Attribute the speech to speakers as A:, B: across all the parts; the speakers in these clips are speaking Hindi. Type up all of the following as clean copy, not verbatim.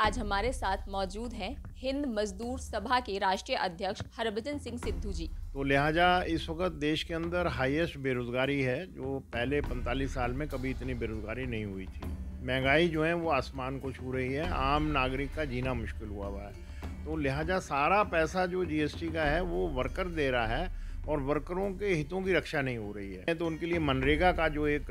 A: आज हमारे साथ मौजूद हैं हिंद मजदूर सभा के राष्ट्रीय अध्यक्ष हरभजन सिंह सिद्धू जी।
B: तो लिहाजा इस वक्त देश के अंदर हाईएस्ट बेरोजगारी है, जो पहले 45 साल में कभी इतनी बेरोजगारी नहीं हुई थी। महंगाई जो है वो आसमान को छू रही है, आम नागरिक का जीना मुश्किल हुआ है। तो लिहाजा सारा पैसा जो जीएसटी का है वो वर्कर दे रहा है और वर्करों के हितों की रक्षा नहीं हो रही है। तो उनके लिए मनरेगा का जो एक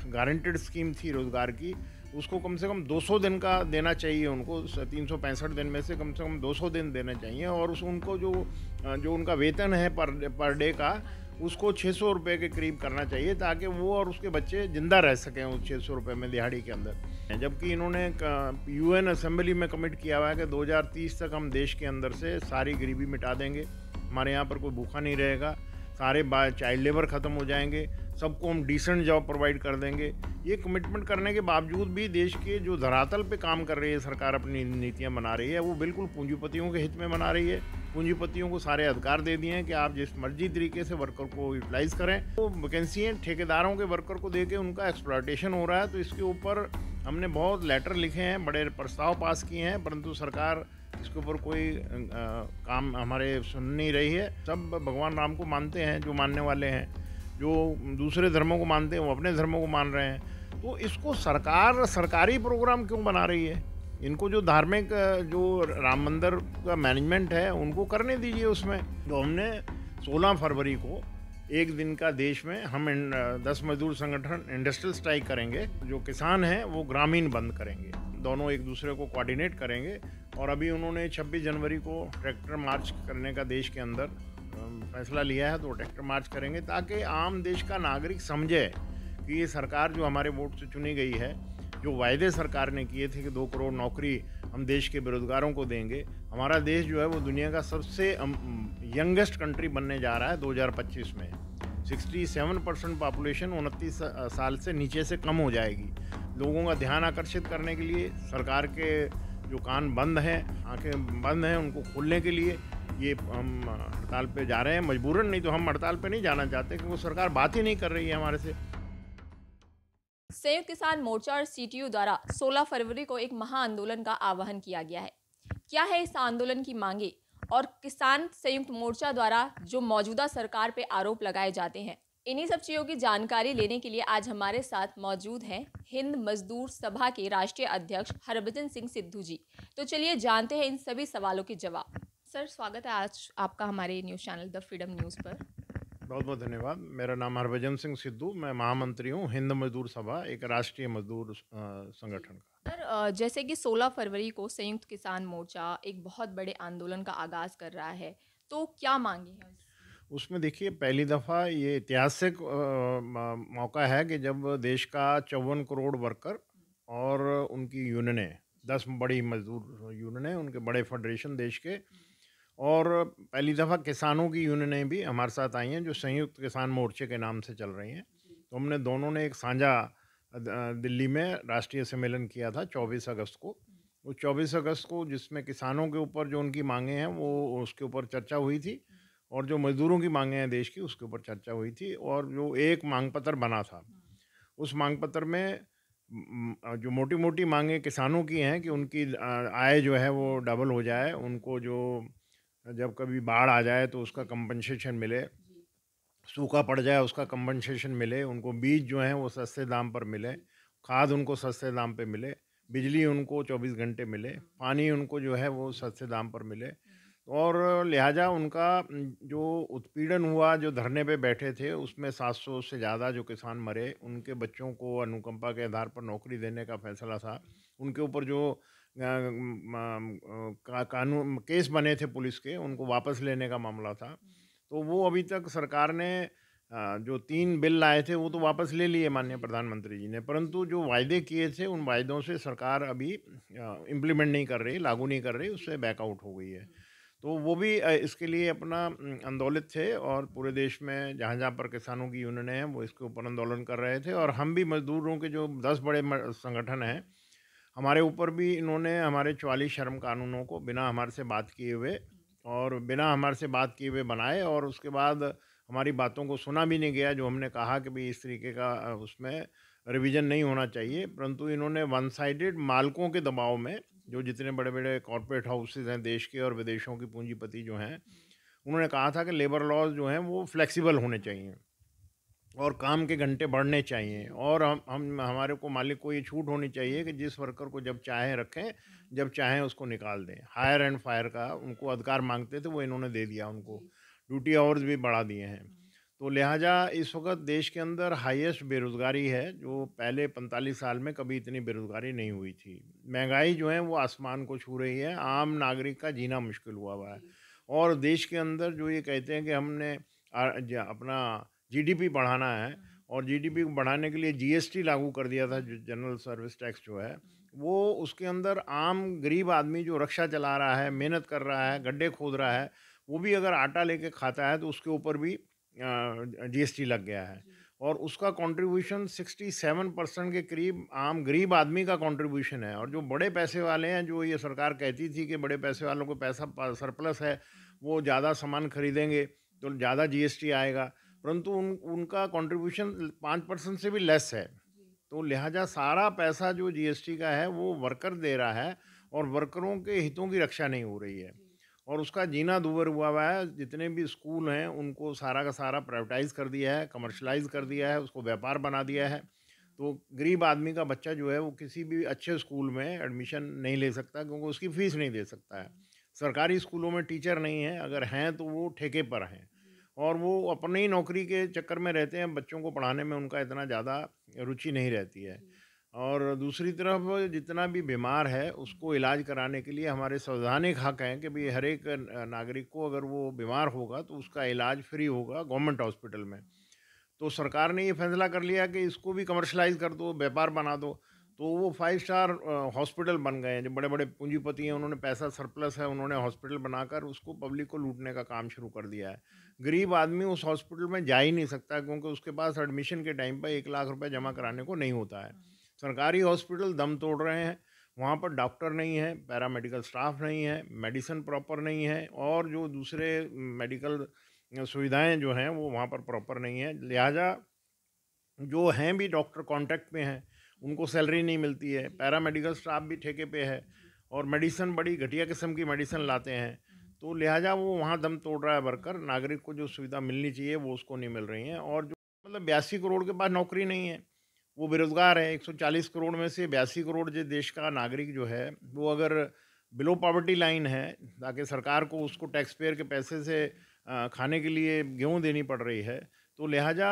B: गारंटेड स्कीम थी रोजगार की, उसको कम से कम 200 दिन का देना चाहिए उनको। 365 दिन में से कम 200 दिन देने चाहिए और उनको जो उनका वेतन है पर डे का, उसको 600 रुपये के करीब करना चाहिए, ताकि वो और उसके बच्चे ज़िंदा रह सकें उस 600 रुपये में दिहाड़ी के अंदर। जबकि इन्होंने यूएन असेंबली में कमिट किया हुआ है कि 2030 तक हम देश के अंदर से सारी गरीबी मिटा देंगे, हमारे यहाँ पर कोई भूखा नहीं रहेगा, सारे चाइल्ड लेबर ख़त्म हो जाएंगे, सबको हम डिसेंट जॉब प्रोवाइड कर देंगे। ये कमिटमेंट करने के बावजूद भी देश के जो धरातल पे काम कर रही है सरकार, अपनी नीतियां बना रही है, वो बिल्कुल पूंजीपतियों के हित में बना रही है। पूंजीपतियों को सारे अधिकार दे दिए हैं कि आप जिस मर्जी तरीके से वर्कर को यूटिलाइज करें। तो वैकेंसी ठेकेदारों के वर्कर को दे के उनका एक्सप्लॉयटेशन हो रहा है। तो इसके ऊपर हमने बहुत लेटर लिखे हैं, बड़े प्रस्ताव पास किए हैं, परंतु सरकार इसके ऊपर कोई काम हमारे सुन नहीं रही है। सब भगवान राम को मानते हैं, जो मानने वाले हैं, जो दूसरे धर्मों को मानते हैं वो अपने धर्मों को मान रहे हैं। तो इसको सरकार सरकारी प्रोग्राम क्यों बना रही है? इनको जो धार्मिक जो राम मंदिर का मैनेजमेंट है उनको करने दीजिए। उसमें जो हमने 16 फरवरी को एक दिन का देश में हम 10 मजदूर संगठन इंडस्ट्रियल स्ट्राइक करेंगे। जो किसान हैं वो ग्रामीण बंद करेंगे, दोनों एक दूसरे को कोऑर्डिनेट करेंगे। और अभी उन्होंने 26 जनवरी को ट्रैक्टर मार्च करने का देश के अंदर फैसला लिया है, तो ट्रैक्टर मार्च करेंगे ताकि आम देश का नागरिक समझे कि ये सरकार जो हमारे वोट से चुनी गई है, जो वायदे सरकार ने किए थे कि 2 करोड़ नौकरी हम देश के बेरोजगारों को देंगे, हमारा देश जो है वो दुनिया का सबसे यंगेस्ट कंट्री बनने जा रहा है 2025 में। 67% पॉपुलेशन 29 साल से नीचे से कम हो जाएगी। लोगों का ध्यान आकर्षित करने के लिए सरकार के जो कान बंद हैं, आंखें बंद हैं, उनको खोलने के लिए ये हम हड़ताल पे जा रहे हैं मजबूरन। नहीं तो हम हड़ताल पे नहीं जाना चाहते, क्योंकि वो सरकार बात ही नहीं कर रही है हमारे से।
A: संयुक्त किसान मोर्चा और सीटीयू द्वारा 16 फरवरी को एक महाआंदोलन का आह्वान किया गया है। क्या है इस आंदोलन की मांगे और किसान संयुक्त मोर्चा द्वारा जो मौजूदा सरकार पे आरोप लगाए जाते हैं, इन्हीं सब चीज़ों की जानकारी लेने के लिए आज हमारे साथ मौजूद हैं हिंद मजदूर सभा के राष्ट्रीय अध्यक्ष हरभजन सिंह सिद्धू जी। तो चलिए जानते हैं इन सभी सवालों के जवाब। सर, स्वागत है आज आपका हमारे news channel the freedom news पर।
B: बहुत बहुत धन्यवाद। मेरा नाम हरभजन सिंह सिद्धू, मैं महामंत्री हूँ हिंद मजदूर सभा, एक राष्ट्रीय मजदूर संगठन का।
A: सर, जैसे कि 16 फरवरी को संयुक्त किसान मोर्चा एक बहुत बड़े आंदोलन का आगाज़ कर रहा है, तो क्या मांगे हैं?
B: उसमें देखिए, पहली दफ़ा ये ऐतिहासिक मौका है कि जब देश का 54 करोड़ वर्कर और उनकी यूनियनें, 10 बड़ी मजदूर यूनियनें, उनके बड़े फेडरेशन देश के, और पहली दफ़ा किसानों की यूनियनें भी हमारे साथ आई हैं, जो संयुक्त किसान मोर्चे के नाम से चल रही हैं। तो हमने दोनों ने एक साझा दिल्ली में राष्ट्रीय सम्मेलन किया था 24 अगस्त को। वो 24 अगस्त को, जिसमें किसानों के ऊपर जो उनकी मांगें हैं वो उसके ऊपर चर्चा हुई थी, और जो मजदूरों की मांगें हैं देश की, उसके ऊपर चर्चा हुई थी। और जो एक मांग पत्र बना था, उस मांग पत्र में जो मोटी मोटी मांगें किसानों की हैं कि उनकी आय जो है वो डबल हो जाए, उनको जो जब कभी बाढ़ आ जाए तो उसका कंपनसेशन मिले, सूखा पड़ जाए उसका कंपनसेशन मिले, उनको बीज जो हैं वो सस्ते दाम पर मिले, खाद उनको सस्ते दाम पे मिले, बिजली उनको 24 घंटे मिले, पानी उनको जो है वो सस्ते दाम पर मिले। और लिहाजा उनका जो उत्पीड़न हुआ, जो धरने पे बैठे थे, उसमें 700 से ज़्यादा जो किसान मरे, उनके बच्चों को अनुकंपा के आधार पर नौकरी देने का फैसला था। उनके ऊपर जो कानून केस बने थे पुलिस के, उनको वापस लेने का मामला था। तो वो अभी तक सरकार ने जो 3 बिल लाए थे वो तो वापस ले लिए माननीय प्रधानमंत्री जी ने, परंतु जो वायदे किए थे उन वायदों से सरकार अभी इम्प्लीमेंट नहीं कर रही, लागू नहीं कर रही, उससे बैकआउट हो गई है। तो वो भी इसके लिए अपना आंदोलित थे, और पूरे देश में जहाँ जहाँ पर किसानों की यूनियनें हैं वो इसके ऊपर आंदोलन कर रहे थे। और हम भी मजदूरों के जो 10 बड़े संगठन हैं, हमारे ऊपर भी इन्होंने हमारे 44 श्रम कानूनों को बिना हमारे से बात किए हुए और बिना हमारे से बात किए हुए बनाए, और उसके बाद हमारी बातों को सुना भी नहीं गया। जो हमने कहा कि भाई इस तरीके का उसमें रिवीजन नहीं होना चाहिए, परंतु इन्होंने वन साइडेड मालिकों के दबाव में जो जितने बड़े बड़े कॉरपोरेट हाउसेज हैं देश के और विदेशों की पूंजीपति जो हैं, उन्होंने कहा था कि लेबर लॉज जो हैं वो फ्लेक्सिबल होने चाहिए और काम के घंटे बढ़ने चाहिए, और हम हमारे को मालिक को ये छूट होनी चाहिए कि जिस वर्कर को जब चाहें रखें, जब चाहें उसको निकाल दें। हायर एंड फायर का उनको अधिकार मांगते थे, वो इन्होंने दे दिया उनको। ड्यूटी आवर्स भी बढ़ा दिए हैं। तो लिहाजा इस वक्त देश के अंदर हाईएस्ट बेरोज़गारी है, जो पहले 45 साल में कभी इतनी बेरोज़गारी नहीं हुई थी। महंगाई जो है वो आसमान को छू रही है, आम नागरिक का जीना मुश्किल हुआ हुआ है। और देश के अंदर जो ये कहते हैं कि हमने अपना जीडीपी बढ़ाना है, और जीडीपी को बढ़ाने के लिए जीएसटी लागू कर दिया था, जो जनरल सर्विस टैक्स जो है, वो उसके अंदर आम गरीब आदमी जो रक्षा चला रहा है, मेहनत कर रहा है, गड्ढे खोद रहा है, वो भी अगर आटा लेके खाता है तो उसके ऊपर भी जीएसटी लग गया है। और उसका कंट्रीब्यूशन 67% के करीब आम गरीब आदमी का कंट्रीब्यूशन है। और जो बड़े पैसे वाले हैं, जो ये सरकार कहती थी कि बड़े पैसे वालों को पैसा सरप्लस है, वो ज़्यादा सामान खरीदेंगे तो ज़्यादा जीएसटी आएगा, परंतु उनका कंट्रीब्यूशन 5% से भी लेस है। तो लिहाजा सारा पैसा जो जीएसटी का है वो वर्कर दे रहा है, और वर्करों के हितों की रक्षा नहीं हो रही है, और उसका जीना दूभर हुआ हुआ है। जितने भी स्कूल हैं उनको सारा का सारा प्राइवेटाइज कर दिया है, कमर्शलाइज कर दिया है, उसको व्यापार बना दिया है। तो गरीब आदमी का बच्चा जो है वो किसी भी अच्छे स्कूल में एडमिशन नहीं ले सकता, क्योंकि उसकी फ़ीस नहीं दे सकता है। सरकारी स्कूलों में टीचर नहीं हैं, अगर हैं तो वो ठेके पर हैं, और वो अपनी ही नौकरी के चक्कर में रहते हैं। बच्चों को पढ़ाने में उनका इतना ज़्यादा रुचि नहीं रहती है। और दूसरी तरफ जितना भी बीमार है उसको इलाज कराने के लिए हमारे संवैधानिक हक हैं कि भाई हर एक नागरिक को अगर वो बीमार होगा तो उसका इलाज फ्री होगा गवर्नमेंट हॉस्पिटल में। तो सरकार ने ये फैसला कर लिया कि इसको भी कमर्शलाइज कर दो, व्यापार बना दो। तो वो 5 स्टार हॉस्पिटल बन गए हैं। जो बड़े बड़े पूंजीपति हैं, उन्होंने पैसा सरप्लस है, उन्होंने हॉस्पिटल बनाकर उसको पब्लिक को लूटने का काम शुरू कर दिया है। गरीब आदमी उस हॉस्पिटल में जा ही नहीं सकता, क्योंकि उसके पास एडमिशन के टाइम पर 1 लाख रुपए जमा कराने को नहीं होता है। सरकारी हॉस्पिटल दम तोड़ रहे हैं, वहाँ पर डॉक्टर नहीं है, पैरामेडिकल स्टाफ नहीं है, मेडिसिन प्रॉपर नहीं है, और जो दूसरे मेडिकल सुविधाएं जो हैं वो वहाँ पर प्रॉपर नहीं है। लिहाजा जो हैं भी डॉक्टर कांटेक्ट में हैं, उनको सैलरी नहीं मिलती है, पैरामेडिकल स्टाफ भी ठेके पे है, और मेडिसिन बड़ी घटिया किस्म की मेडिसिन लाते हैं। तो लिहाजा वो वहाँ दम तोड़ रहा है वर्कर। नागरिक को जो सुविधा मिलनी चाहिए वो उसको नहीं मिल रही हैं। और जो मतलब 82 करोड़ के पास नौकरी नहीं है, वो बेरोजगार है। 140 करोड़ में से 82 करोड़ जो देश का नागरिक जो है वो अगर बिलो पॉवर्टी लाइन है, ताकि सरकार को उसको टैक्स पेयर के पैसे से खाने के लिए गेहूँ देनी पड़ रही है, तो लिहाजा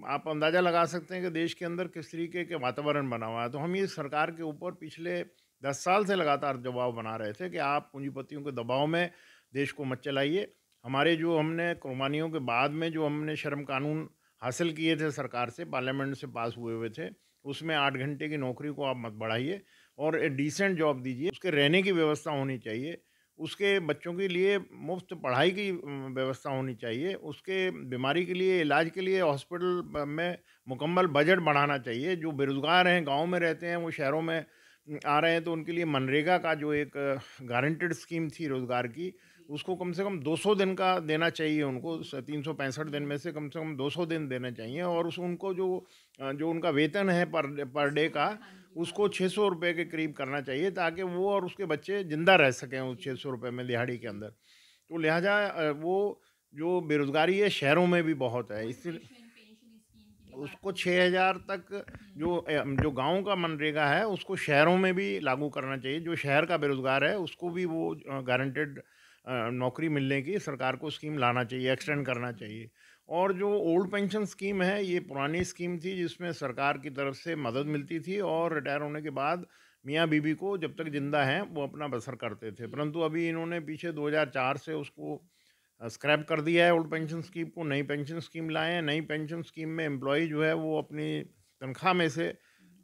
B: आप अंदाज़ा लगा सकते हैं कि देश के अंदर किस तरीके के वातावरण बना हुआ है। तो हम ये सरकार के ऊपर पिछले 10 साल से लगातार दबाव बना रहे थे कि आप पूंजीपतियों के दबाव में देश को मत चलाइए। हमारे जो हमने कुर्बानियों के बाद में जो हमने श्रम कानून हासिल किए थे सरकार से, पार्लियामेंट से पास हुए हुए थे, उसमें 8 घंटे की नौकरी को आप मत बढ़ाइए और एक डिसेंट जॉब दीजिए। उसके रहने की व्यवस्था होनी चाहिए, उसके बच्चों के लिए मुफ्त पढ़ाई की व्यवस्था होनी चाहिए, उसके बीमारी के लिए, इलाज के लिए हॉस्पिटल में मुकम्मल बजट बढ़ाना चाहिए। जो बेरोज़गार हैं, गाँव में रहते हैं, वो शहरों में आ रहे हैं, तो उनके लिए मनरेगा का जो एक गारंटेड स्कीम थी रोज़गार की, उसको कम से कम 200 दिन का देना चाहिए उनको। 365 दिन में से कम 200 दिन देने चाहिए, और उस उनको जो उनका वेतन है पर डे का, उसको 600 रुपये के करीब करना चाहिए, ताकि वो और उसके बच्चे ज़िंदा रह सकें उस 600 रुपये में दिहाड़ी के अंदर। तो लिहाजा वो जो बेरोज़गारी है शहरों में भी बहुत है, इसलिए उसको 6,000 तक जो गाँव का मनरेगा है उसको शहरों में भी लागू करना चाहिए। जो शहर का बेरोज़गार है उसको भी वो गारंटेड नौकरी मिलने की सरकार को स्कीम लाना चाहिए, एक्सटेंड करना चाहिए। और जो ओल्ड पेंशन स्कीम है, ये पुरानी स्कीम थी जिसमें सरकार की तरफ से मदद मिलती थी, और रिटायर होने के बाद मियाँ बीवी को जब तक ज़िंदा हैं वो अपना बसर करते थे। परंतु अभी इन्होंने पीछे 2004 से उसको स्क्रैप कर दिया है ओल्ड पेंशन स्कीम को, नई पेंशन स्कीम लाए हैं। नई पेंशन स्कीम में एम्प्लॉई जो है वो अपनी तनख्वाह में से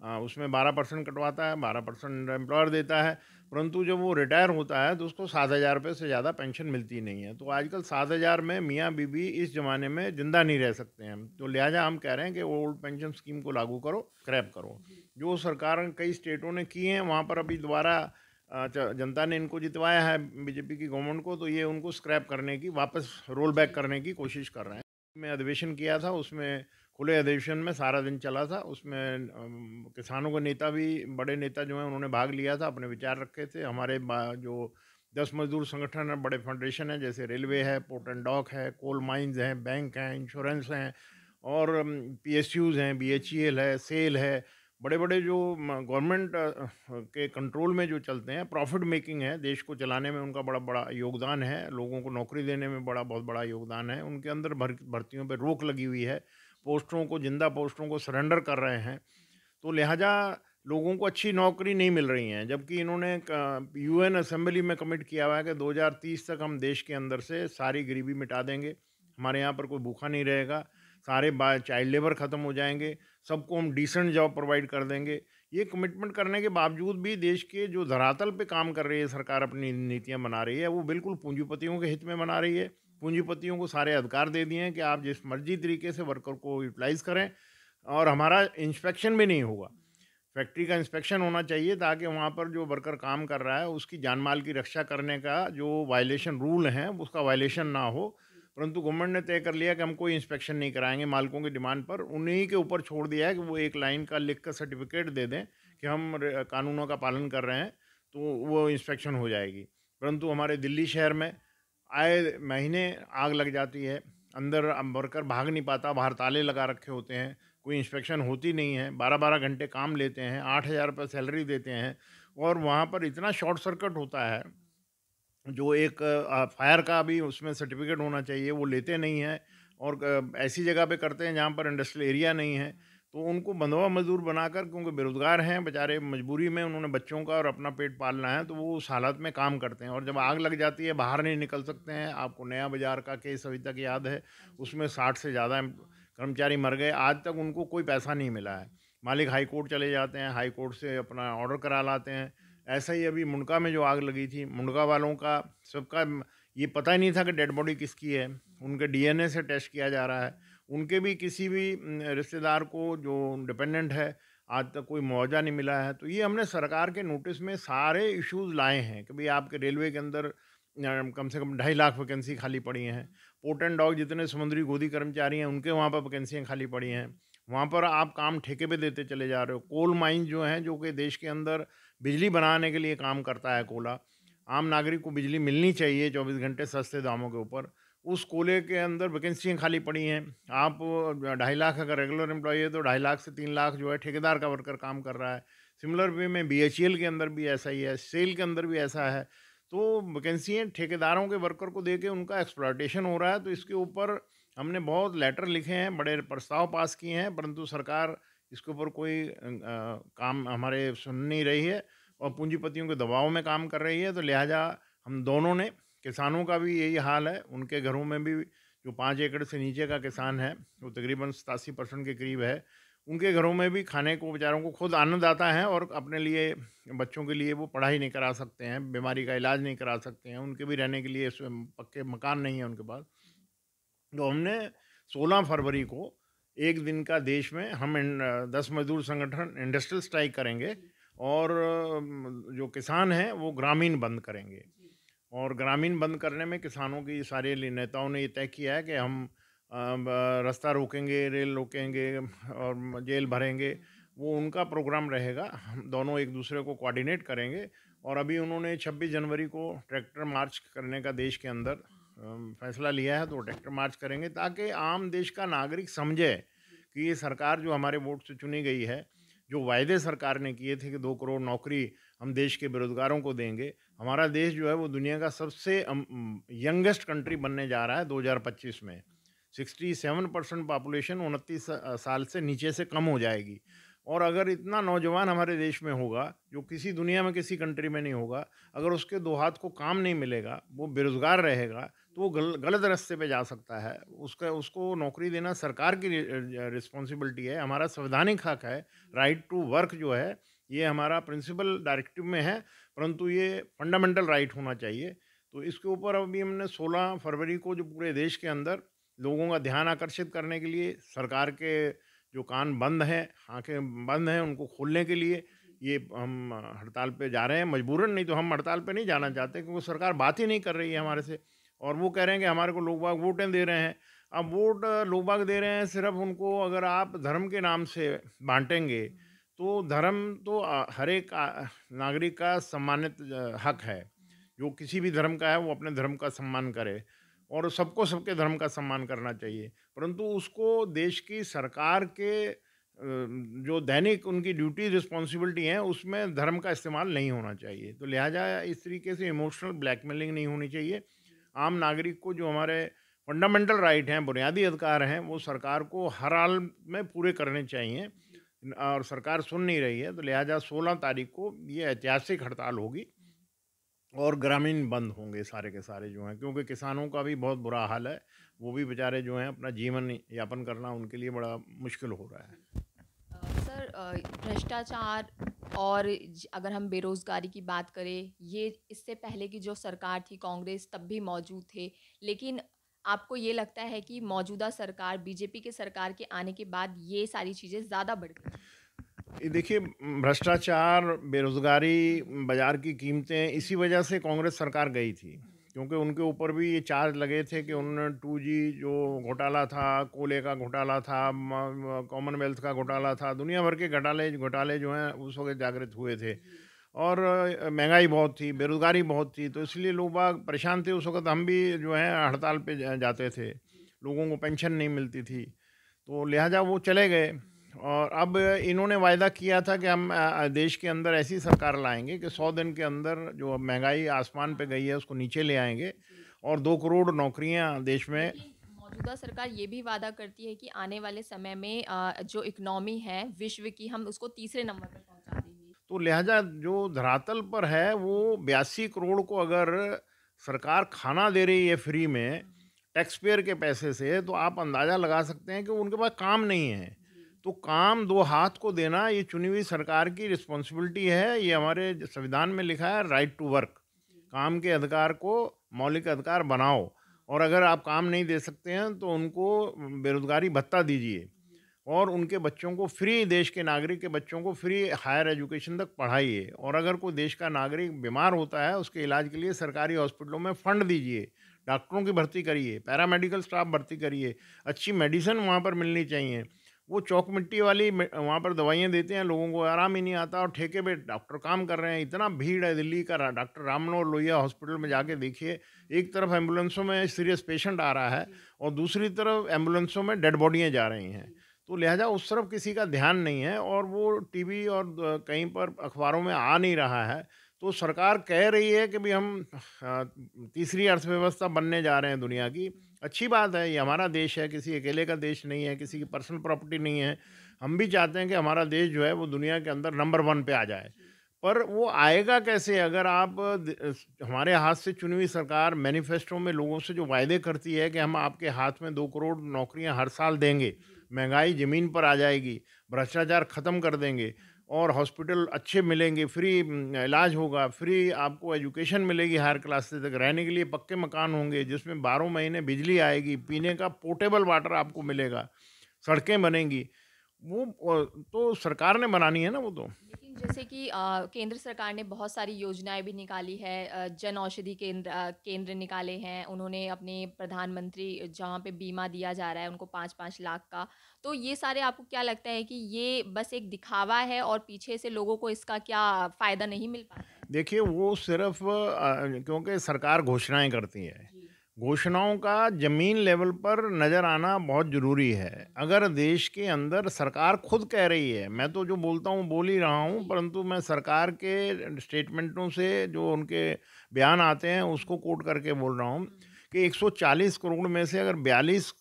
B: उसमें 12% कटवाता है, 12% एम्प्लॉयर देता है, परंतु जब वो रिटायर होता है तो उसको 7,000 रुपये से ज़्यादा पेंशन मिलती नहीं है। तो आजकल 7,000 में मियाँ बीवी इस ज़माने में ज़िंदा नहीं रह सकते हैं। तो लिहाजा हम कह रहे हैं कि ओल्ड पेंशन स्कीम को लागू करो, स्क्रैप करो। जो सरकार कई स्टेटों ने की हैं, वहाँ पर अभी दोबारा जनता ने इनको जितवाया है बीजेपी की गवर्नमेंट को, तो ये उनको स्क्रैप करने की, वापस रोल बैक करने की कोशिश कर रहे हैं। मैं अधिवेशन किया था, उसमें खुले अधिवेशन में सारा दिन चला था। उसमें किसानों के नेता भी, बड़े नेता जो हैं उन्होंने भाग लिया था, अपने विचार रखे थे। हमारे जो 10 मजदूर संगठन है, बड़े फेडरेशन है, जैसे रेलवे है, पोर्ट एंड डॉक है, कोल माइंस हैं, बैंक हैं, इंश्योरेंस हैं, और पीएसयूज़ हैं, बीएचईएल है, सेल है, बड़े-बड़े जो गवर्नमेंट के कंट्रोल में जो चलते हैं, प्रॉफिट मेकिंग है, देश को चलाने में उनका बड़ा-बड़ा योगदान है, लोगों को नौकरी देने में बहुत बड़ा योगदान है। उनके अंदर भर्तियों पे रोक लगी हुई है, पोस्टों को, जिंदा पोस्टों को सरेंडर कर रहे हैं, तो लिहाजा लोगों को अच्छी नौकरी नहीं मिल रही हैं। जबकि इन्होंने यूएन असेंबली में कमिट किया हुआ है कि 2030 तक हम देश के अंदर से सारी गरीबी मिटा देंगे, हमारे यहाँ पर कोई भूखा नहीं रहेगा, सारे चाइल्ड लेबर ख़त्म हो जाएंगे, सबको हम डिसेंट जॉब प्रोवाइड कर देंगे। ये कमिटमेंट करने के बावजूद भी देश के जो धरातल पे काम कर रही है सरकार, अपनी नीतियाँ बना रही है, वो बिल्कुल पूंजीपतियों के हित में बना रही है। पूंजीपतियों को सारे अधिकार दे दिए हैं कि आप जिस मर्जी तरीके से वर्कर को यूटिलाइज करें, और हमारा इंस्पेक्शन भी नहीं होगा। फैक्ट्री का इंस्पेक्शन होना चाहिए ताकि वहाँ पर जो वर्कर काम कर रहा है उसकी जान माल की रक्षा करने का जो वायलेशन रूल हैं उसका वायलेशन ना हो। परंतु गवर्नमेंट ने तय कर लिया कि हम कोई इंस्पेक्शन नहीं कराएंगे, मालिकों की डिमांड पर उन्हीं के ऊपर छोड़ दिया है कि वो एक लाइन का लिख कर सर्टिफिकेट दे दें कि हम कानूनों का पालन कर रहे हैं, तो वो इंस्पेक्शन हो जाएगी। परंतु हमारे दिल्ली शहर में आए महीने आग लग जाती है, अंदर वर्कर भाग नहीं पाता, बाहर ताले लगा रखे होते हैं, कोई इंस्पेक्शन होती नहीं है, 12-12 घंटे काम लेते हैं, 8,000 रुपये सैलरी देते हैं, और वहाँ पर इतना शॉर्ट सर्किट होता है, जो एक फायर का भी उसमें सर्टिफिकेट होना चाहिए वो लेते नहीं हैं, और ऐसी जगह पे करते हैं जहाँ पर इंडस्ट्रियल एरिया नहीं है, तो उनको बंधुआ मजदूर बनाकर, क्योंकि बेरोजगार हैं बेचारे, मजबूरी में उन्होंने बच्चों का और अपना पेट पालना है, तो वो उस हालत में काम करते हैं, और जब आग लग जाती है बाहर नहीं निकल सकते हैं। आपको नया बाजार का केस अभी तक याद है, उसमें 60 से ज़्यादा कर्मचारी मर गए, आज तक उनको कोई पैसा नहीं मिला है। मालिक हाई कोर्ट चले जाते हैं, हाई कोर्ट से अपना ऑर्डर करा लाते हैं। ऐसा ही अभी मुंडका में जो आग लगी थी, मुंडका वालों का सबका ये पता ही नहीं था कि डेड बॉडी किसकी है, उनके डीएनए से टेस्ट किया जा रहा है। उनके भी किसी भी रिश्तेदार को जो डिपेंडेंट है, आज तक कोई मुआवजा नहीं मिला है। तो ये हमने सरकार के नोटिस में सारे इश्यूज लाए हैं कि भाई आपके रेलवे के अंदर कम से कम 2.5 लाख वैकेंसी खाली पड़ी हैं। पोर्ट एंड डॉक जितने समुद्री गोदी कर्मचारी हैं उनके वहाँ पर वैकेंसियाँ खाली पड़ी हैं। वहाँ पर आप काम ठेके पे देते चले जा रहे हो। कोल माइन जो हैं, जो कि देश के अंदर बिजली बनाने के लिए काम करता है कोयला, आम नागरिक को बिजली मिलनी चाहिए 24 घंटे सस्ते दामों के ऊपर, उस कोयले के अंदर वैकेंसियाँ खाली पड़ी हैं। आप 2.5 लाख अगर रेगुलर एम्प्लॉई है तो 2.5 लाख से 3 लाख जो है ठेकेदार का वर्कर काम कर रहा है। सिमिलर वे में बीएचईएल के अंदर भी ऐसा ही है, सेल के अंदर भी ऐसा है। तो वैकेंसियाँ ठेकेदारों के वर्कर को दे के उनका एक्सप्लॉयटेशन हो रहा है। तो इसके ऊपर हमने बहुत लेटर लिखे हैं, बड़े प्रस्ताव पास किए हैं, परंतु सरकार इसके ऊपर कोई काम हमारे सुन नहीं रही है, और पूंजीपतियों के दबाव में काम कर रही है। तो लिहाजा हम दोनों ने, किसानों का भी यही हाल है, उनके घरों में भी जो 5 एकड़ से नीचे का किसान है वो तकरीबन 87% के करीब है, उनके घरों में भी खाने को बेचारों को खुद अन्नदाता हैं, और अपने लिए बच्चों के लिए वो पढ़ाई नहीं करा सकते हैं, बीमारी का इलाज नहीं करा सकते हैं, उनके भी रहने के लिए पक्के मकान नहीं है उनके पास। तो हमने 16 फरवरी को एक दिन का देश में हम 10 मजदूर संगठन इंडस्ट्रियल स्ट्राइक करेंगे, और जो किसान हैं वो ग्रामीण बंद करेंगे। और ग्रामीण बंद करने में किसानों की सारे नेताओं ने ये तय किया है कि हम रास्ता रोकेंगे, रेल रोकेंगे और जेल भरेंगे, वो उनका प्रोग्राम रहेगा। हम दोनों एक दूसरे को कोऑर्डिनेट करेंगे, और अभी उन्होंने 26 जनवरी को ट्रैक्टर मार्च करने का देश के अंदर फैसला लिया है, तो ट्रैक्टर मार्च करेंगे ताकि आम देश का नागरिक समझे कि ये सरकार जो हमारे वोट से चुनी गई है, जो वायदे सरकार ने किए थे कि 2 करोड़ नौकरी हम देश के बेरोजगारों को देंगे, हमारा देश जो है वो दुनिया का सबसे यंगेस्ट कंट्री बनने जा रहा है 2025 में। 67% पॉपुलेशन 29 साल से नीचे से कम हो जाएगी, और अगर इतना नौजवान हमारे देश में होगा जो किसी दुनिया में किसी कंट्री में नहीं होगा, अगर उसके 2 हाथ को काम नहीं मिलेगा, वो बेरोजगार रहेगा, तो वो गलत रास्ते पे जा सकता है। उसको नौकरी देना सरकार की रिस्पॉन्सिबिलिटी है, हमारा संवैधानिक हक है। राइट टू वर्क जो है ये हमारा प्रिंसिपल डायरेक्टिव में है, परंतु ये फंडामेंटल राइट होना चाहिए। तो इसके ऊपर अभी हमने 16 फरवरी को जो पूरे देश के अंदर लोगों का ध्यान आकर्षित करने के लिए, सरकार के जो कान बंद हैं, आंखें बंद हैं, उनको खोलने के लिए ये हम हड़ताल पे जा रहे हैं मजबूरन। नहीं तो हम हड़ताल पे नहीं जाना चाहते, क्योंकि सरकार बात ही नहीं कर रही है हमारे से, और वो कह रहे हैं कि हमारे को लोग बाग वोटें दे रहे हैं। अब वोट लोग बाग दे रहे हैं सिर्फ उनको, अगर आप धर्म के नाम से बांटेंगे तो धर्म तो हर एक नागरिक का सम्मानित हक है। जो किसी भी धर्म का है वो अपने धर्म का सम्मान करे और सबको सबके धर्म का सम्मान करना चाहिए। परंतु उसको देश की सरकार के जो दैनिक उनकी ड्यूटी रिस्पॉन्सिबिलिटी है उसमें धर्म का इस्तेमाल नहीं होना चाहिए। तो लिहाजा इस तरीके से इमोशनल ब्लैकमेलिंग नहीं होनी चाहिए। आम नागरिक को जो हमारे फंडामेंटल राइट हैं, बुनियादी अधिकार हैं, वो सरकार को हर हाल में पूरे करने चाहिए और सरकार सुन नहीं रही है। तो लिहाजा 16 तारीख को ये ऐतिहासिक हड़ताल होगी और ग्रामीण बंद होंगे सारे के सारे जो हैं, क्योंकि किसानों का भी बहुत बुरा हाल है। वो भी बेचारे जो हैं अपना जीवन यापन करना उनके लिए बड़ा मुश्किल हो रहा है।
A: सर, भ्रष्टाचार और अगर हम बेरोजगारी की बात करें, ये इससे पहले की जो सरकार थी कांग्रेस तब भी मौजूद थे, लेकिन आपको ये लगता है कि मौजूदा सरकार बीजेपी के सरकार के आने के बाद ये सारी चीज़ें ज़्यादा बढ़ गई?
B: ये देखिए, भ्रष्टाचार, बेरोजगारी, बाजार की कीमतें, इसी वजह से कांग्रेस सरकार गई थी, क्योंकि उनके ऊपर भी ये चार्ज लगे थे कि उन्होंने 2G जो घोटाला था, कोयले का घोटाला था, कॉमनवेल्थ का घोटाला था, दुनिया भर के घोटाले घोटाले जो हैं उस वक्त जागृत हुए थे। और महंगाई बहुत थी, बेरोजगारी बहुत थी, तो इसलिए लोग बाग परेशान थे। उस वक्त हम भी जो है हड़ताल पे जाते थे, लोगों को पेंशन नहीं मिलती थी, तो लिहाजा वो चले गए। और अब इन्होंने वायदा किया था कि हम देश के अंदर ऐसी सरकार लाएंगे कि 100 दिन के अंदर जो महंगाई आसमान पे गई है उसको नीचे ले आएंगे और 2 करोड़ नौकरियां देश में।
A: लेकिन मौजूदा सरकार ये भी वादा करती है कि आने वाले समय में जो इकोनॉमी है विश्व की, हम उसको तीसरे नंबर पर पहुंचा देंगे।
B: तो लिहाजा जो धरातल पर है वो 82 करोड़ को अगर सरकार खाना दे रही है फ्री में टैक्स पेयर के पैसे से, तो आप अंदाज़ा लगा सकते हैं कि उनके पास काम नहीं है। तो काम दो हाथ को देना ये चुनी हुई सरकार की रिस्पॉन्सिबिलिटी है। ये हमारे संविधान में लिखा है, राइट टू वर्क। काम के अधिकार को मौलिक अधिकार बनाओ, और अगर आप काम नहीं दे सकते हैं तो उनको बेरोजगारी भत्ता दीजिए और उनके बच्चों को फ्री, देश के नागरिक के बच्चों को फ्री हायर एजुकेशन तक पढ़ाइए। और अगर कोई देश का नागरिक बीमार होता है उसके इलाज के लिए सरकारी हॉस्पिटलों में फंड दीजिए, डॉक्टरों की भर्ती करिए, पैरामेडिकल स्टाफ भर्ती करिए, अच्छी मेडिसिन वहाँ पर मिलनी चाहिए। वो चौक मिट्टी वाली वहाँ पर दवाइयाँ देते हैं, लोगों को आराम ही नहीं आता और ठेके पे डॉक्टर काम कर रहे हैं। इतना भीड़ है दिल्ली का, डॉक्टर राम मनोहर लोहिया हॉस्पिटल में जाके देखिए, एक तरफ एम्बुलेंसों में सीरियस पेशेंट आ रहा है और दूसरी तरफ एम्बुलेंसों में डेड बॉडियाँ जा रही हैं। तो लिहाजा उस तरफ किसी का ध्यान नहीं है और वो टीवी और कहीं पर अखबारों में आ नहीं रहा है। तो सरकार कह रही है कि भाई हम तीसरी अर्थव्यवस्था बनने जा रहे हैं दुनिया की। अच्छी बात है, ये हमारा देश है, किसी अकेले का देश नहीं है, किसी की पर्सनल प्रॉपर्टी नहीं है। हम भी चाहते हैं कि हमारा देश जो है वो दुनिया के अंदर नंबर 1 पे आ जाए। पर वो आएगा कैसे अगर आप हमारे हाथ से चुनी हुई सरकार मैनिफेस्टो में लोगों से जो वायदे करती है कि हम आपके हाथ में 2 करोड़ नौकरियां हर साल देंगे, महंगाई ज़मीन पर आ जाएगी, भ्रष्टाचार ख़त्म कर देंगे और हॉस्पिटल अच्छे मिलेंगे, फ्री इलाज होगा, फ्री आपको एजुकेशन मिलेगी, हायर क्लासेस तक रहने के लिए पक्के मकान होंगे जिसमें 12 महीने बिजली आएगी, पीने का पोर्टेबल वाटर आपको मिलेगा, सड़कें बनेंगी। वो तो सरकार ने बनानी है ना वो तो।
A: लेकिन जैसे कि केंद्र सरकार ने बहुत सारी योजनाएं भी निकाली है, जन औषधि केंद्र निकाले हैं उन्होंने, अपने प्रधानमंत्री जहाँ पे बीमा दिया जा रहा है उनको 5-5 लाख का। तो ये सारे आपको क्या लगता है कि ये बस एक दिखावा है और पीछे से लोगों को इसका क्या फ़ायदा नहीं मिल पाता है?
B: देखिए वो सिर्फ क्योंकि सरकार घोषणाएं करती है,
A: जी।
B: घोषणाओं का ज़मीन लेवल पर नज़र आना बहुत ज़रूरी है। अगर देश के अंदर सरकार खुद कह रही है, मैं तो जो बोलता हूँ बोल ही रहा हूँ, परंतु मैं सरकार के स्टेटमेंटों से जो उनके बयान आते हैं उसको कोट करके बोल रहा हूँ कि 140 करोड़ में से अगर 82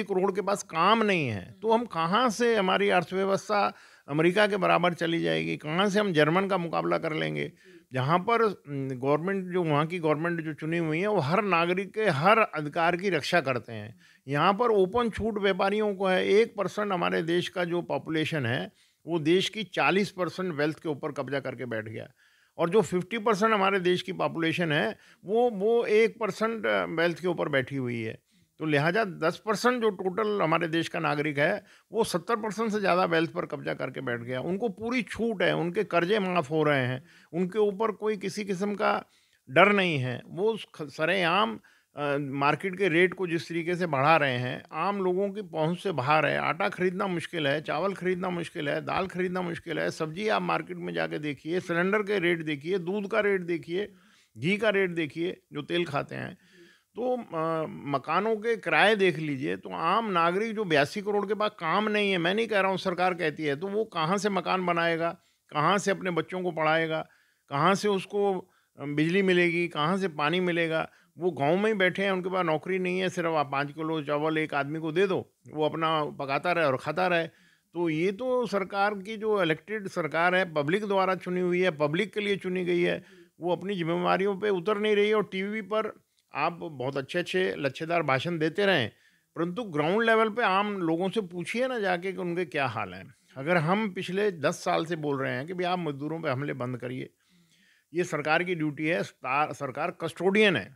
B: करोड़ के पास काम नहीं है तो हम कहाँ से, हमारी अर्थव्यवस्था अमेरिका के बराबर चली जाएगी, कहाँ से हम जर्मन का मुकाबला कर लेंगे। जहाँ पर गवर्नमेंट, जो वहाँ की गवर्नमेंट जो चुनी हुई है वो हर नागरिक के हर अधिकार की रक्षा करते हैं। यहाँ पर ओपन छूट व्यापारियों को है। 1% हमारे देश का जो पॉपुलेशन है वो देश की 40% वेल्थ के ऊपर कब्जा करके बैठ गया, और जो 50% हमारे देश की पॉपुलेशन है वो 1% वेल्थ के ऊपर बैठी हुई है। तो लिहाजा 10% जो टोटल हमारे देश का नागरिक है वो 70% से ज़्यादा वेल्थ पर कब्जा करके बैठ गया। उनको पूरी छूट है, उनके कर्जे माफ़ हो रहे हैं, उनके ऊपर कोई किसी किस्म का डर नहीं है। वो सरेआम मार्केट के रेट को जिस तरीके से बढ़ा रहे हैं, आम लोगों की पहुंच से बाहर है। आटा खरीदना मुश्किल है, चावल खरीदना मुश्किल है, दाल खरीदना मुश्किल है, सब्जी आप मार्केट में जाके देखिए, सिलेंडर के रेट देखिए, दूध का रेट देखिए, घी का रेट देखिए, जो तेल खाते हैं। तो मकानों के किराए देख लीजिए। तो आम नागरिक जो 82 करोड़ के पास काम नहीं है, मैं नहीं कह रहा हूँ सरकार कहती है, तो वो कहाँ से मकान बनाएगा, कहाँ से अपने बच्चों को पढ़ाएगा, कहाँ से उसको बिजली मिलेगी, कहाँ से पानी मिलेगा। वो गाँव में ही बैठे हैं, उनके पास नौकरी नहीं है, सिर्फ आप 5 किलो चावल एक आदमी को दे दो, वो अपना पकाता रहे और खाता रहे। तो ये तो सरकार की जो इलेक्टेड सरकार है, पब्लिक द्वारा चुनी हुई है, पब्लिक के लिए चुनी गई है, वो अपनी जिम्मेवारियों पे उतर नहीं रही है। और टीवी पर आप बहुत अच्छे-अच्छे लच्छेदार भाषण देते रहें, परंतु ग्राउंड लेवल पे आम लोगों से पूछिए ना जाके कि उनके क्या हाल हैं। अगर हम पिछले 10 साल से बोल रहे हैं कि भई आप मज़दूरों पे हमले बंद करिए, ये सरकार की ड्यूटी है, सरकार कस्टोडियन है,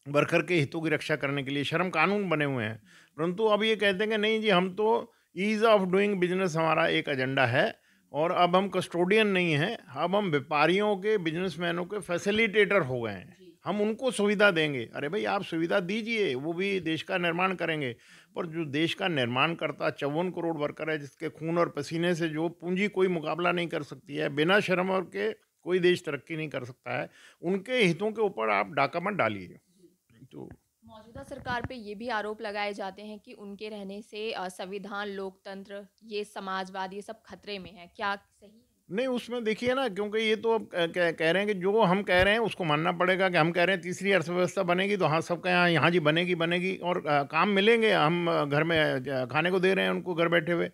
B: वर्कर के हितों की रक्षा करने के लिए श्रम कानून बने हुए हैं। परंतु अब ये कहते हैं कि नहीं जी, हम तो ईज़ ऑफ डूइंग बिज़नेस हमारा एक एजेंडा है और अब हम कस्टोडियन नहीं हैं, अब हम व्यापारियों के, बिज़नेसमैनों के फैसिलिटेटर हो गए हैं। हम उनको सुविधा देंगे। अरे भई आप सुविधा दीजिए, वो भी देश का निर्माण करेंगे। पर जो देश का निर्माण करता 54 करोड़ वर्कर है, जिसके खून और पसीने से जो पूँजी कोई मुकाबला नहीं कर सकती है, बिना श्रम और के कोई देश तरक्की नहीं कर सकता है, उनके हितों के ऊपर आप डाका मत डालिए। तो
A: मौजूदा सरकार पे ये भी आरोप लगाए जाते हैं कि उनके रहने से संविधान, लोकतंत्र, ये समाजवाद, ये सब खतरे में है। क्या सही है?
B: नहीं, उसमें देखिए ना, क्योंकि ये तो अब कह रहे हैं कि जो हम कह रहे हैं उसको मानना पड़ेगा कि हम कह रहे हैं तीसरी अर्थव्यवस्था बनेगी, तो हाँ, सबके यहाँ यहाँ जी बनेगी बनेगी और काम मिलेंगे। हम घर में खाने को दे रहे हैं उनको घर बैठे हुए।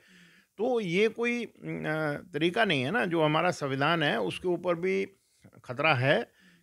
B: तो ये कोई तरीका नहीं है ना। जो हमारा संविधान है उसके ऊपर भी खतरा है,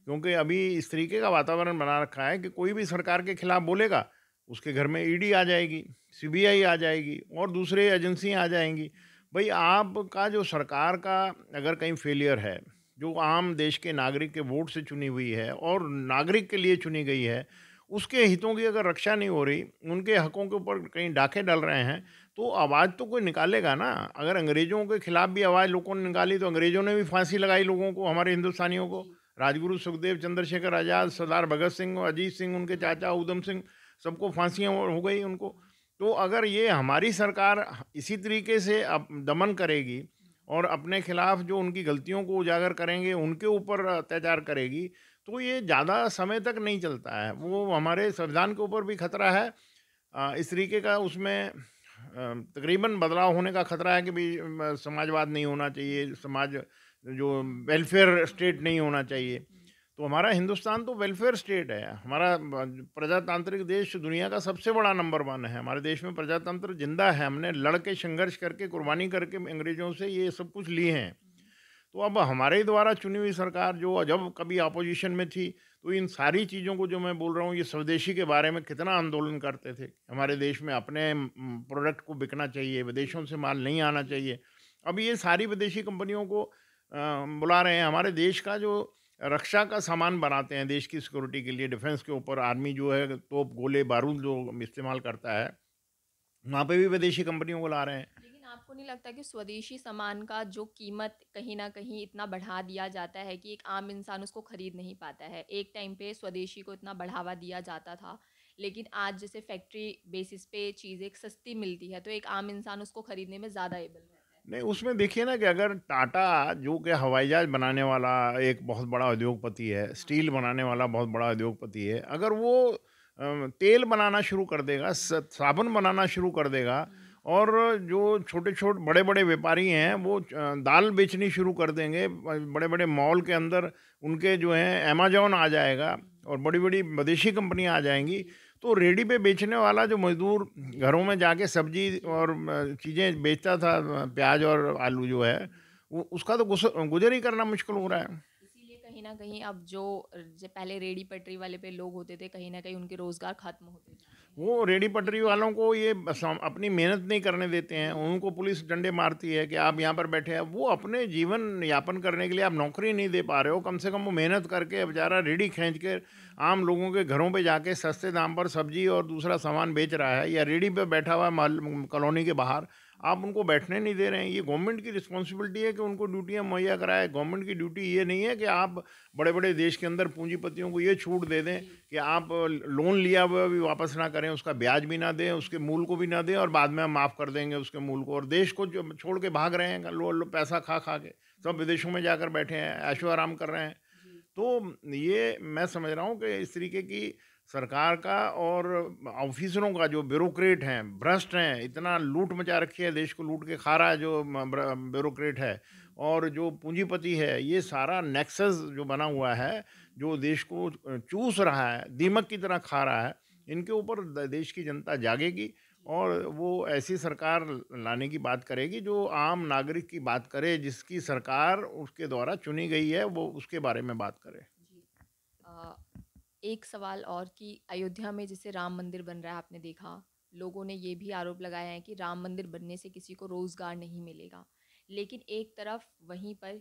B: क्योंकि अभी इस तरीके का वातावरण बना रखा है कि कोई भी सरकार के खिलाफ बोलेगा, उसके घर में ईडी आ जाएगी, सीबीआई आ जाएगी और दूसरे एजेंसियाँ आ जाएंगी। भाई आपका जो सरकार का अगर कहीं फेलियर है, जो आम देश के नागरिक के वोट से चुनी हुई है और नागरिक के लिए चुनी गई है, उसके हितों की अगर रक्षा नहीं हो रही, उनके हकों के ऊपर कहीं डाके डल रहे हैं, तो आवाज़ तो कोई निकालेगा ना। अगर अंग्रेज़ों के खिलाफ भी आवाज़ लोगों ने निकाली, तो अंग्रेज़ों ने भी फांसी लगाई लोगों को, हमारे हिंदुस्तानियों को। राजगुरु सुखदेव, चंद्रशेखर आज़ाद, सरदार भगत सिंह, अजीत सिंह, उनके चाचा ऊधम सिंह, सबको फांसियाँ हो गई उनको। तो अगर ये हमारी सरकार इसी तरीके से अब दमन करेगी और अपने खिलाफ जो उनकी गलतियों को उजागर करेंगे, उनके ऊपर अत्याचार करेगी, तो ये ज़्यादा समय तक नहीं चलता है। वो हमारे संविधान के ऊपर भी खतरा है। इस तरीके का उसमें तकरीबन बदलाव होने का खतरा है कि भाई समाजवाद नहीं होना चाहिए, समाज जो वेलफेयर स्टेट नहीं होना चाहिए। तो हमारा हिंदुस्तान तो वेलफेयर स्टेट है। हमारा प्रजातांत्रिक देश दुनिया का सबसे बड़ा नंबर 1 है। हमारे देश में प्रजातंत्र जिंदा है। हमने लड़ के, संघर्ष करके, कुर्बानी करके अंग्रेज़ों से ये सब कुछ लिए हैं। तो अब हमारे द्वारा चुनी हुई सरकार जो जब कभी अपोजिशन में थी, तो इन सारी चीज़ों को जो मैं बोल रहा हूँ, ये स्वदेशी के बारे में कितना आंदोलन करते थे। हमारे देश में अपने प्रोडक्ट को बिकना चाहिए, विदेशों से माल नहीं आना चाहिए। अब ये सारी विदेशी कंपनियों को बुला रहे हैं। हमारे देश का जो रक्षा का सामान बनाते हैं, देश की सिक्योरिटी के लिए, डिफेंस के ऊपर, आर्मी जो है तोप, गोले, बारूद जो इस्तेमाल करता है, वहाँ पे भी विदेशी कंपनियों को ला रहे हैं।
A: लेकिन आपको नहीं लगता कि स्वदेशी सामान का जो कीमत कहीं न कहीं इतना बढ़ा दिया जाता है कि एक आम इंसान उसको खरीद नहीं पाता है? एक टाइम पे स्वदेशी को इतना बढ़ावा दिया जाता था, लेकिन आज जैसे फैक्ट्री बेसिस पे चीज़ें सस्ती मिलती है, तो एक आम इंसान उसको खरीदने में ज़्यादा एबल रहता है।
B: नहीं, उसमें देखिए ना कि अगर टाटा जो कि हवाई जहाज बनाने वाला एक बहुत बड़ा उद्योगपति है, स्टील बनाने वाला बहुत बड़ा उद्योगपति है, अगर वो तेल बनाना शुरू कर देगा, साबुन बनाना शुरू कर देगा, और जो छोटे-छोटे बड़े-बड़े व्यापारी हैं वो दाल बेचनी शुरू कर देंगे, बड़े-बड़े मॉल के अंदर उनके जो हैं अमेज़न आ जाएगा और बड़ी-बड़ी विदेशी कंपनियाँ आ जाएँगी, तो रेडी पे बेचने वाला जो मज़दूर घरों में जाके सब्जी और चीज़ें बेचता था, प्याज और आलू जो है, वो उसका तो गुज़र ही करना मुश्किल हो रहा है।
A: इसीलिए कहीं न कहीं अब जो पहले रेहड़ी पटरी वाले पे लोग होते थे, कहीं न कहीं उनके रोज़गार खत्म होते जा रहे हैं।
B: वो रेडी पटरी वालों को ये अपनी मेहनत नहीं करने देते हैं। उनको पुलिस डंडे मारती है कि आप यहाँ पर बैठे हैं। वो अपने जीवन यापन करने के लिए आप नौकरी नहीं दे पा रहे हो, कम से कम वो मेहनत करके बेचारा रेडी खींच के आम लोगों के घरों पे जाके सस्ते दाम पर सब्जी और दूसरा सामान बेच रहा है, या रेडी पे बैठा हुआ है कॉलोनी के बाहर। आप उनको बैठने नहीं दे रहे हैं। ये गवर्नमेंट की रिस्पॉन्सिबिलिटी है कि उनको ड्यूटियाँ मुहैया कराए। गवर्नमेंट की ड्यूटी ये नहीं है कि आप बड़े-बड़े देश के अंदर पूंजीपतियों को ये छूट दे दें कि आप लोन लिया हुआ भी वापस ना करें, उसका ब्याज भी ना दें, उसके मूल को भी ना दें और बाद में हम माफ़ कर देंगे उसके मूल को। और देश को जो छोड़ के भाग रहे हैं लो लो पैसा खा के, सब विदेशों में जाकर बैठे हैं, ऐशो आराम कर रहे हैं। तो ये मैं समझ रहा हूँ कि इस तरीके की सरकार का और ऑफिसरों का जो ब्यूरोक्रेट हैं, भ्रष्ट हैं, इतना लूट मचा रखी है, देश को लूट के खा रहा है जो ब्यूरोक्रेट है और जो पूंजीपति है, ये सारा नेक्सस जो बना हुआ है, जो देश को चूस रहा है, दीमक की तरह खा रहा है, इनके ऊपर देश की जनता जागेगी और वो ऐसी सरकार लाने की बात करेगी जो आम नागरिक की बात करे, जिसकी सरकार उसके द्वारा चुनी गई है, वो उसके बारे में बात करे।
A: अ, एक सवाल और कि अयोध्या में जैसे राम मंदिर बन रहा है, आपने देखा, लोगों ने ये भी आरोप लगाया है कि राम मंदिर बनने से किसी को रोज़गार नहीं मिलेगा। लेकिन एक तरफ वहीं पर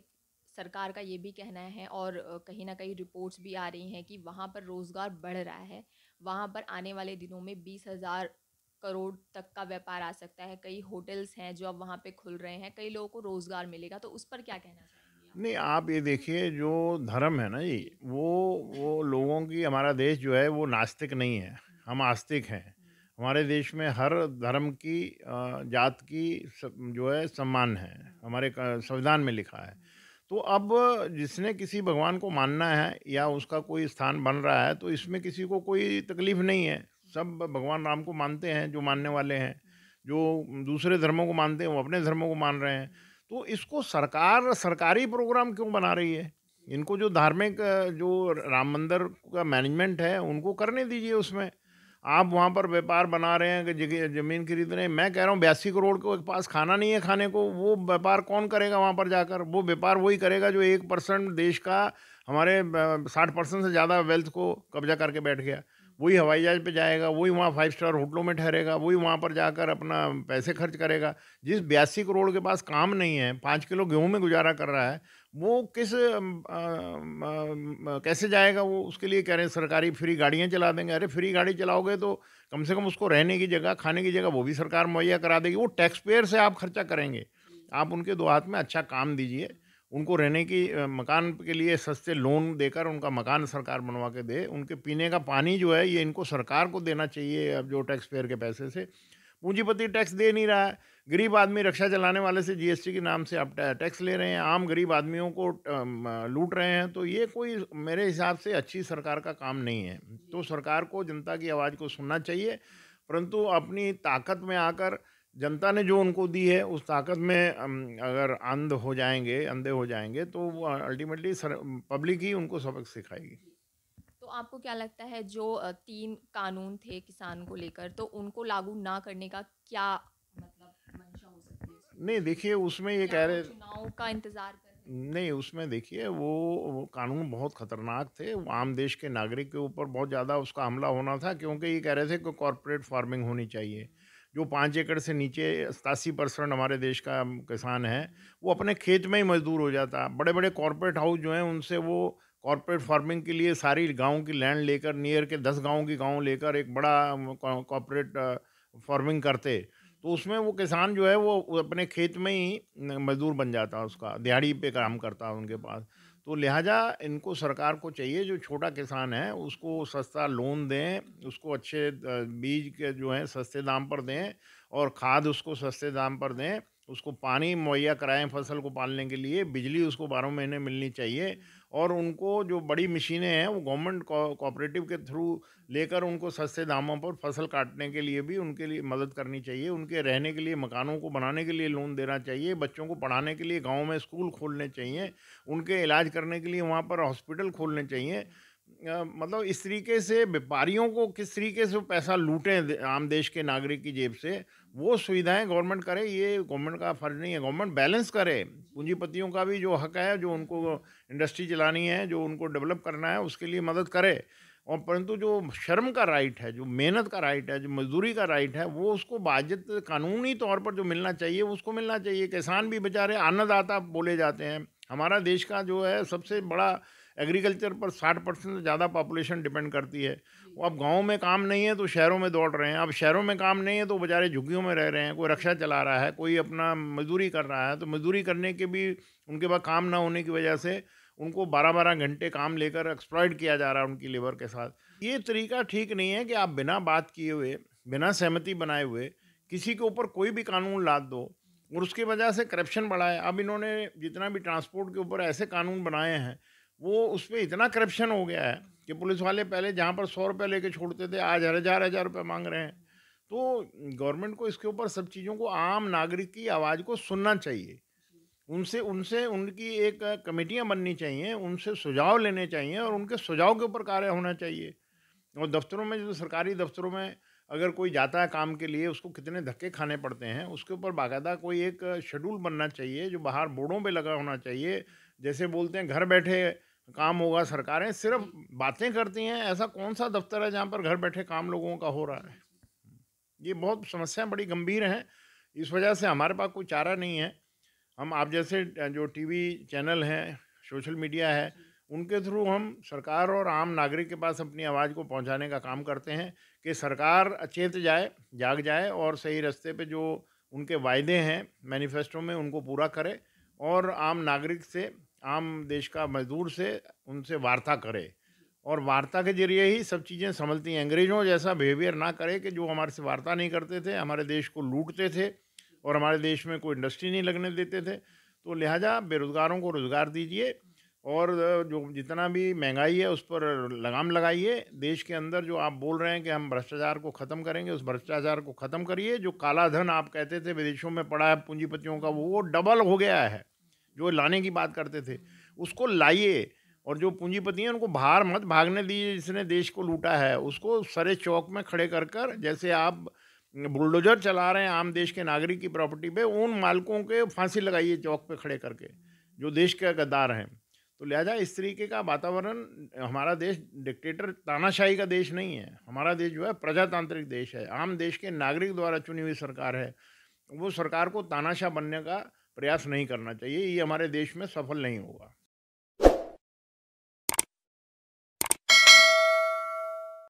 A: सरकार का ये भी कहना है और कहीं न कहीं रिपोर्ट्स भी आ रही हैं कि वहाँ पर रोज़गार बढ़ रहा है। वहाँ पर आने वाले दिनों में 20,000 करोड़ तक का व्यापार आ सकता है। कई होटल्स हैं जो अब वहाँ पे खुल रहे हैं, कई लोगों को रोज़गार मिलेगा। तो उस पर क्या कहना चाहेंगी आप?
B: नहीं, आप ये देखिए जो धर्म है ना जी, वो लोगों की हमारा देश जो है वो नास्तिक नहीं है, हम आस्तिक हैं। हमारे देश में हर धर्म की जात की जो है सम्मान है, हमारे संविधान में लिखा है। तो अब जिसने किसी भगवान को मानना है या उसका कोई स्थान बन रहा है तो इसमें किसी को कोई तकलीफ नहीं है। सब भगवान राम को मानते हैं जो मानने वाले हैं, जो दूसरे धर्मों को मानते हैं वो अपने धर्मों को मान रहे हैं। तो इसको सरकार सरकारी प्रोग्राम क्यों बना रही है? इनको जो धार्मिक जो राम मंदिर का मैनेजमेंट है उनको करने दीजिए उसमें। आप वहाँ पर व्यापार बना रहे हैं कि जगह ज़मीन खरीद रहे हैं। मैं कह रहा हूँ 82 करोड़ के पास खाना नहीं है खाने को, वो व्यापार कौन करेगा वहाँ पर जाकर? वो व्यापार वही करेगा जो 1% देश का हमारे 60% से ज़्यादा वेल्थ को कब्जा करके बैठ गया। वही हवाई जहाज़ पे जाएगा, वही वहाँ 5 स्टार होटलों में ठहरेगा, वही वहाँ पर जाकर अपना पैसे खर्च करेगा। जिस 82 करोड़ के पास काम नहीं है, 5 किलो गेहूँ में गुज़ारा कर रहा है, वो किस कैसे जाएगा वो? उसके लिए कह रहे हैं सरकारी फ्री गाड़ियाँ चला देंगे। अरे फ्री गाड़ी चलाओगे तो कम से कम उसको रहने की जगह, खाने की जगह वो भी सरकार मुहैया करा देगी। वो टैक्स पेयर से आप खर्चा करेंगे। आप उनके 2 हाथ में अच्छा काम दीजिए। उनको रहने की मकान के लिए सस्ते लोन देकर उनका मकान सरकार बनवा के दे। उनके पीने का पानी जो है ये इनको सरकार को देना चाहिए, अब जो टैक्स पेयर के पैसे से। पूंजीपति टैक्स दे नहीं रहा है। गरीब आदमी रिक्शा चलाने वाले से जीएसटी के नाम से आप टैक्स ले रहे हैं, आम गरीब आदमियों को लूट रहे हैं। तो ये कोई मेरे हिसाब से अच्छी सरकार का काम नहीं है। तो सरकार को जनता की आवाज़ को सुनना चाहिए, परंतु अपनी ताकत में आकर जनता ने जो उनको दी है उस ताकत में अगर अंधे हो जाएंगे तो वो अल्टीमेटली पब्लिक ही उनको सबक सिखाएगी।
A: तो आपको क्या लगता है जो 3 कानून थे किसान को लेकर, तो उनको लागू ना करने का क्या मतलब मंशा हो सकती है इसमें?
B: नहीं देखिए उसमें ये
A: क्या
B: कह
A: वो
B: रहे
A: चुनाव का इंतज़ार कर रहे हैं?
B: नहीं उसमें देखिए वो कानून बहुत खतरनाक थे। वो आम देश के नागरिक के ऊपर बहुत ज़्यादा उसका हमला होना था, क्योंकि ये कह रहे थे कि कॉरपोरेट फार्मिंग होनी चाहिए। जो 5 एकड़ से नीचे 87% हमारे देश का किसान है, वो अपने खेत में ही मजदूर हो जाता। बड़े बड़े कॉरपोरेट हाउस जो हैं उनसे वो कॉरपोरेट फार्मिंग के लिए सारी गाँव की लैंड लेकर, नियर के 10 गाँव की गाँव लेकर एक बड़ा कॉरपोरेट फार्मिंग करते। तो उसमें वो किसान जो है वो अपने खेत में ही मजदूर बन जाता है, उसका दिहाड़ी पे काम करता है उनके पास। तो लिहाजा इनको सरकार को चाहिए जो छोटा किसान है उसको सस्ता लोन दें, उसको अच्छे बीज के जो हैं सस्ते दाम पर दें और खाद उसको सस्ते दाम पर दें, उसको पानी मुहैया कराएं फसल को पालने के लिए, बिजली उसको 12 महीने मिलनी चाहिए और उनको जो बड़ी मशीनें हैं वो गवर्नमेंट कोऑपरेटिव के थ्रू लेकर उनको सस्ते दामों पर फसल काटने के लिए भी उनके लिए मदद करनी चाहिए। उनके रहने के लिए मकानों को बनाने के लिए लोन देना चाहिए, बच्चों को पढ़ाने के लिए गाँव में स्कूल खोलने चाहिए, उनके इलाज करने के लिए वहाँ पर हॉस्पिटल खोलने चाहिए। मतलब इस तरीके से व्यापारियों को किस तरीके से वो पैसा लूटें आम देश के नागरिक की जेब से, वो सुविधाएं गवर्नमेंट करे, ये गवर्नमेंट का फर्ज नहीं है। गवर्नमेंट बैलेंस करे, पूंजीपतियों का भी जो हक है, जो उनको इंडस्ट्री चलानी है, जो उनको डेवलप करना है, उसके लिए मदद करे। और परंतु जो श्रम का राइट है, जो मेहनत का राइट है, जो मजदूरी का राइट है, वो उसको बाजित कानूनी तौर पर जो मिलना चाहिए उसको मिलना चाहिए। किसान भी बेचारे अन्नदाता बोले जाते हैं। हमारा देश का जो है सबसे बड़ा एग्रीकल्चर पर 60% से ज़्यादा पॉपुलेशन डिपेंड करती है। वो अब गाँव में काम नहीं है तो शहरों में दौड़ रहे हैं, अब शहरों में काम नहीं है तो बेचारे झुग्गियों में रह रहे हैं, कोई रिक्शा चला रहा है, कोई अपना मजदूरी कर रहा है, तो मजदूरी करने के भी उनके पास काम ना होने की वजह से उनको 12-12 घंटे काम लेकर एक्सप्लॉइट किया जा रहा है उनकी लेबर के साथ। ये तरीका ठीक नहीं है कि आप बिना बात किए हुए, बिना सहमति बनाए हुए किसी के ऊपर कोई भी कानून लाद दो और उसकी वजह से करप्शन बढ़ा है। अब इन्होंने जितना भी ट्रांसपोर्ट के ऊपर ऐसे कानून बनाए हैं, वो उस पे इतना करप्शन हो गया है कि पुलिस वाले पहले जहाँ पर 100 रुपये लेके छोड़ते थे, आज हज़ार रुपये मांग रहे हैं। तो गवर्नमेंट को इसके ऊपर सब चीज़ों को, आम नागरिक की आवाज़ को सुनना चाहिए। उनसे उनसे उनकी एक कमेटियाँ बननी चाहिए, उनसे सुझाव लेने चाहिए और उनके सुझाव के ऊपर कार्य होना चाहिए। और दफ्तरों में, जो सरकारी दफ्तरों में अगर कोई जाता है काम के लिए, उसको कितने धक्के खाने पड़ते हैं, उसके ऊपर बाकायदा कोई एक शेड्यूल बनना चाहिए जो बाहर बोर्डों पे लगा होना चाहिए। जैसे बोलते हैं घर बैठे काम होगा, सरकारें सिर्फ बातें करती हैं। ऐसा कौन सा दफ्तर है जहाँ पर घर बैठे काम लोगों का हो रहा है? ये बहुत समस्याएं बड़ी गंभीर हैं। इस वजह से हमारे पास कोई चारा नहीं है। हम आप जैसे जो टीवी चैनल हैं, सोशल मीडिया है, उनके थ्रू हम सरकार और आम नागरिक के पास अपनी आवाज़ को पहुंचाने का काम करते हैं कि सरकार अचेत जाए, जाग जाए और सही रास्ते पे जो उनके वायदे हैं मैनिफेस्टो में, उनको पूरा करे और आम नागरिक से, आम देश का मजदूर से, उनसे वार्ता करे और वार्ता के जरिए ही सब चीज़ें संभलती हैं। अंग्रेज़ों जैसा बिहेवियर ना करे कि जो हमारे से वार्ता नहीं करते थे, हमारे देश को लूटते थे और हमारे देश में कोई इंडस्ट्री नहीं लगने देते थे। तो लिहाजा बेरोज़गारों को रोज़गार दीजिए और जो जितना भी महंगाई है उस पर लगाम लगाइए। देश के अंदर जो आप बोल रहे हैं कि हम भ्रष्टाचार को ख़त्म करेंगे, उस भ्रष्टाचार को ख़त्म करिए। जो काला धन आप कहते थे विदेशों में पड़ा है पूंजीपतियों का, वो डबल हो गया है। जो लाने की बात करते थे उसको लाइए और जो पूंजीपति हैं उनको बाहर मत भागने दीजिए। जिसने देश को लूटा है उसको सरे चौक में खड़े कर कर, जैसे आप बुलडोजर चला रहे हैं आम देश के नागरिक की प्रॉपर्टी पे, उन मालिकों के फांसी लगाइए चौक पे खड़े करके, जो देश के गद्दार हैं। तो लिहाजा इस तरीके का वातावरण, हमारा देश डिक्टेटर तानाशाही का देश नहीं है। हमारा देश जो है प्रजातांत्रिक देश है, आम देश के नागरिक द्वारा चुनी हुई सरकार है। वो सरकार को तानाशाह बनने का प्रयास नहीं करना चाहिए, ये हमारे देश में सफल नहीं होगा।